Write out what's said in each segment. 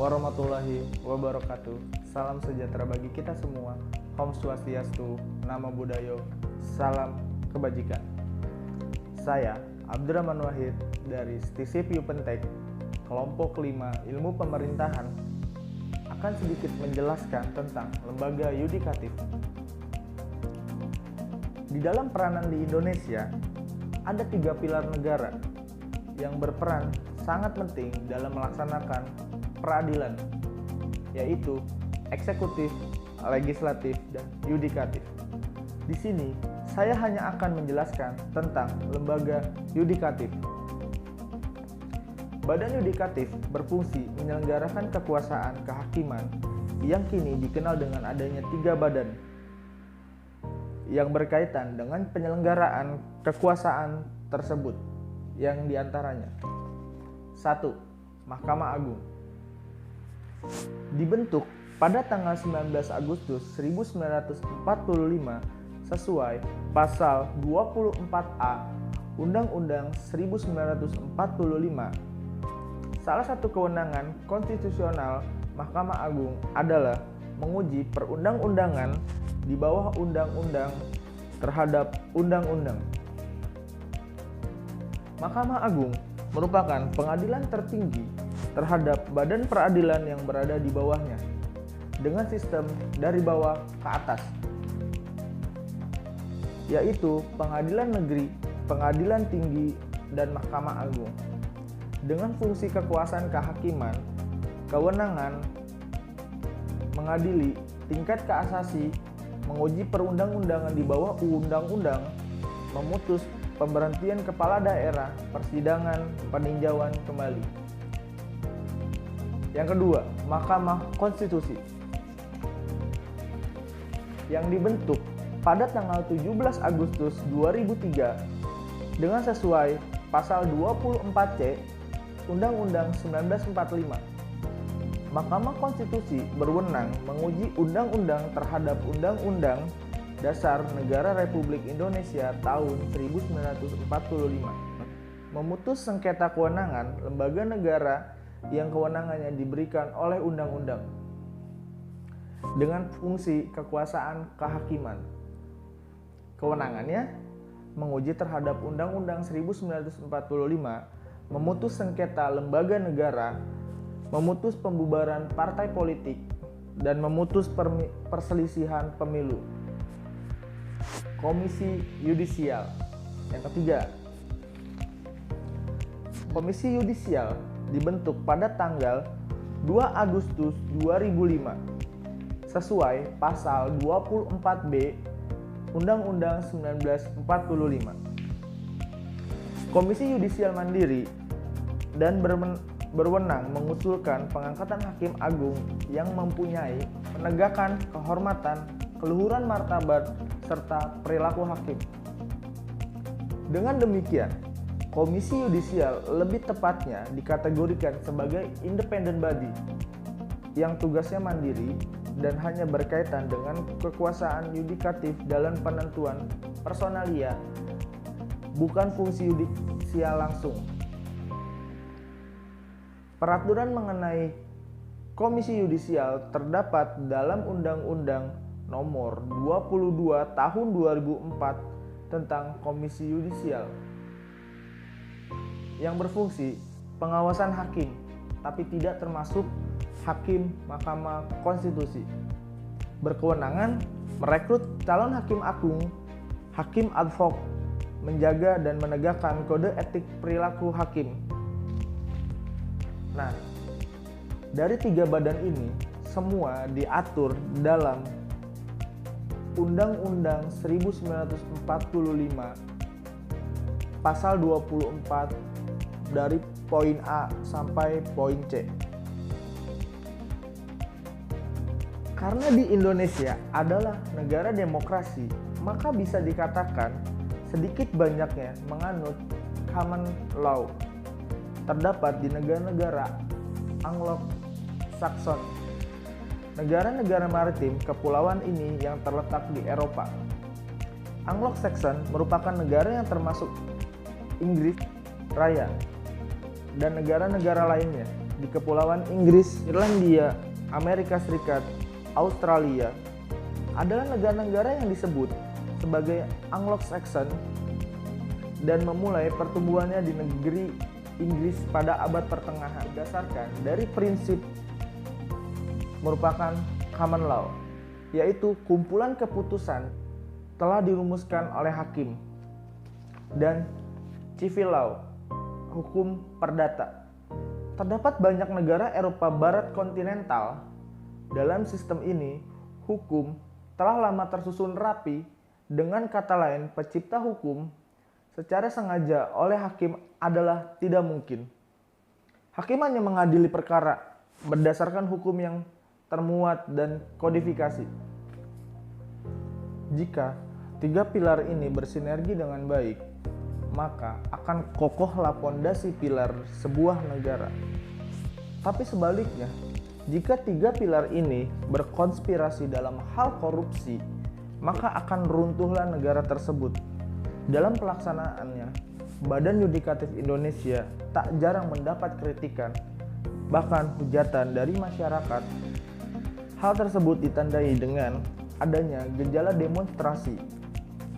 warahmatullahi wabarakatuh. Salam sejahtera bagi kita semua. Om Swastiastu, Namo Buddhaya, salam kebajikan. Saya Abdurrahman Wahid dari Stisip Yupentek, kelompok 5 Ilmu Pemerintahan, akan sedikit menjelaskan tentang lembaga yudikatif. Di dalam peranan di Indonesia, ada 3 pilar negara yang berperan sangat penting dalam melaksanakan peradilan, yaitu eksekutif, legislatif, dan yudikatif. Di sini, saya hanya akan menjelaskan tentang lembaga yudikatif. Badan yudikatif berfungsi menyelenggarakan kekuasaan kehakiman yang kini dikenal dengan adanya 3 badan yang berkaitan dengan penyelenggaraan kekuasaan tersebut, yang diantaranya 1. Mahkamah Agung. Dibentuk pada tanggal 19 Agustus 1945 sesuai pasal 24A Undang-Undang 1945. Salah satu kewenangan konstitusional Mahkamah Agung adalah menguji perundang-undangan di bawah undang-undang terhadap undang-undang. Mahkamah Agung merupakan pengadilan tertinggi terhadap badan peradilan yang berada di bawahnya dengan sistem dari bawah ke atas, yaitu pengadilan negeri, pengadilan tinggi, dan Mahkamah Agung. Dengan fungsi kekuasaan kehakiman, kewenangan mengadili tingkat keasasi, menguji perundang-undangan di bawah undang-undang, memutus pemberhentian kepala daerah, persidangan, peninjauan kembali. Yang kedua, Mahkamah Konstitusi yang dibentuk pada tanggal 17 Agustus 2003 dengan sesuai pasal 24C Undang-Undang 1945. Mahkamah Konstitusi berwenang menguji undang-undang terhadap Undang-Undang Dasar Negara Republik Indonesia tahun 1945, memutus sengketa kewenangan lembaga negara yang kewenangannya diberikan oleh undang-undang dengan fungsi kekuasaan kehakiman. Kewenangannya menguji terhadap Undang-Undang 1945, memutus sengketa lembaga negara, memutus pembubaran partai politik, dan memutus perselisihan pemilu. Komisi Yudisial. Yang ketiga, Komisi Yudisial dibentuk pada tanggal 2 Agustus 2005 sesuai pasal 24B Undang-Undang 1945. Komisi Yudisial mandiri dan berwenang mengusulkan pengangkatan hakim agung yang mempunyai penegakan kehormatan, keluhuran martabat, serta perilaku hakim. Dengan demikian, Komisi Yudisial lebih tepatnya dikategorikan sebagai independent body yang tugasnya mandiri dan hanya berkaitan dengan kekuasaan yudikatif dalam penentuan personalia, bukan fungsi yudisial langsung. Peraturan mengenai Komisi Yudisial terdapat dalam Undang-Undang Nomor 22 Tahun 2004 tentang Komisi Yudisial yang berfungsi pengawasan hakim, tapi tidak termasuk hakim Mahkamah Konstitusi. Berkewenangan merekrut calon hakim agung, hakim ad hoc, menjaga dan menegakkan kode etik perilaku hakim. Nah, dari 3 badan ini semua diatur dalam Undang-Undang 1945 pasal 24 dari poin A sampai poin C. Karena di Indonesia adalah negara demokrasi, maka bisa dikatakan sedikit banyaknya menganut common law terdapat di negara-negara Anglo-Saxon, negara-negara maritim kepulauan ini yang terletak di Eropa. Anglo-Saxon merupakan negara yang termasuk Inggris Raya dan negara-negara lainnya. di Kepulauan Inggris, Irlandia, Amerika Serikat, Australia adalah negara-negara yang disebut sebagai Anglo-Saxon dan memulai pertumbuhannya di negeri Inggris pada abad pertengahan berdasarkan dari prinsip merupakan common law, yaitu kumpulan keputusan telah dirumuskan oleh hakim, dan civil law, hukum perdata. Terdapat banyak negara Eropa Barat kontinental. Dalam sistem ini, hukum telah lama tersusun rapi. Dengan kata lain, pencipta hukum secara sengaja oleh hakim adalah tidak mungkin. Hakim hanya mengadili perkara berdasarkan hukum yang termuat dan kodifikasi. Jika tiga pilar ini bersinergi dengan baik, maka akan kokohlah pondasi pilar sebuah negara. Tapi sebaliknya, jika tiga pilar ini berkonspirasi dalam hal korupsi, maka akan runtuhlah negara tersebut. Dalam pelaksanaannya, Badan Yudikatif Indonesia tak jarang mendapat kritikan, bahkan hujatan dari masyarakat. Hal tersebut ditandai dengan adanya gejala demonstrasi,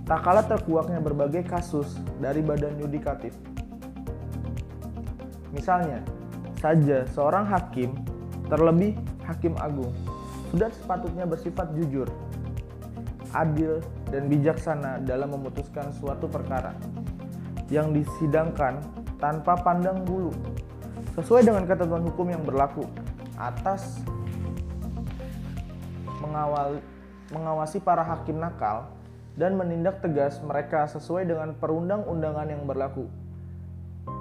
tak kalah terkuaknya berbagai kasus dari Badan Yudikatif. Misalnya saja seorang hakim, terlebih hakim agung, sudah sepatutnya bersifat jujur, adil, dan bijaksana dalam memutuskan suatu perkara yang disidangkan tanpa pandang bulu, sesuai dengan ketentuan hukum yang berlaku, atas mengawasi para hakim nakal dan menindak tegas mereka sesuai dengan perundang-undangan yang berlaku.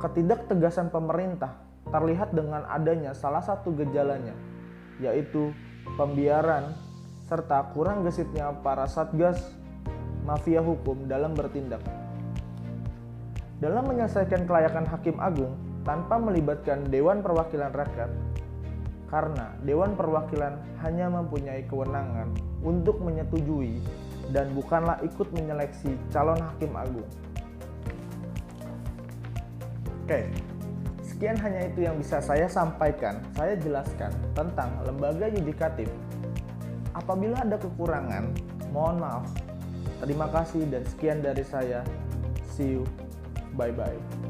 Ketidaktegasan pemerintah terlihat dengan adanya salah satu gejalanya, yaitu pembiaran serta kurang gesitnya para satgas mafia hukum dalam bertindak. Dalam menyelesaikan kelayakan hakim agung tanpa melibatkan Dewan Perwakilan Rakyat, karena Dewan Perwakilan hanya mempunyai kewenangan untuk menyetujui dan bukanlah ikut menyeleksi calon hakim agung. Oke, sekian hanya itu yang bisa saya sampaikan, saya jelaskan tentang lembaga yudikatif. Apabila ada kekurangan, mohon maaf. Terima kasih dan sekian dari saya. See you. Bye-bye.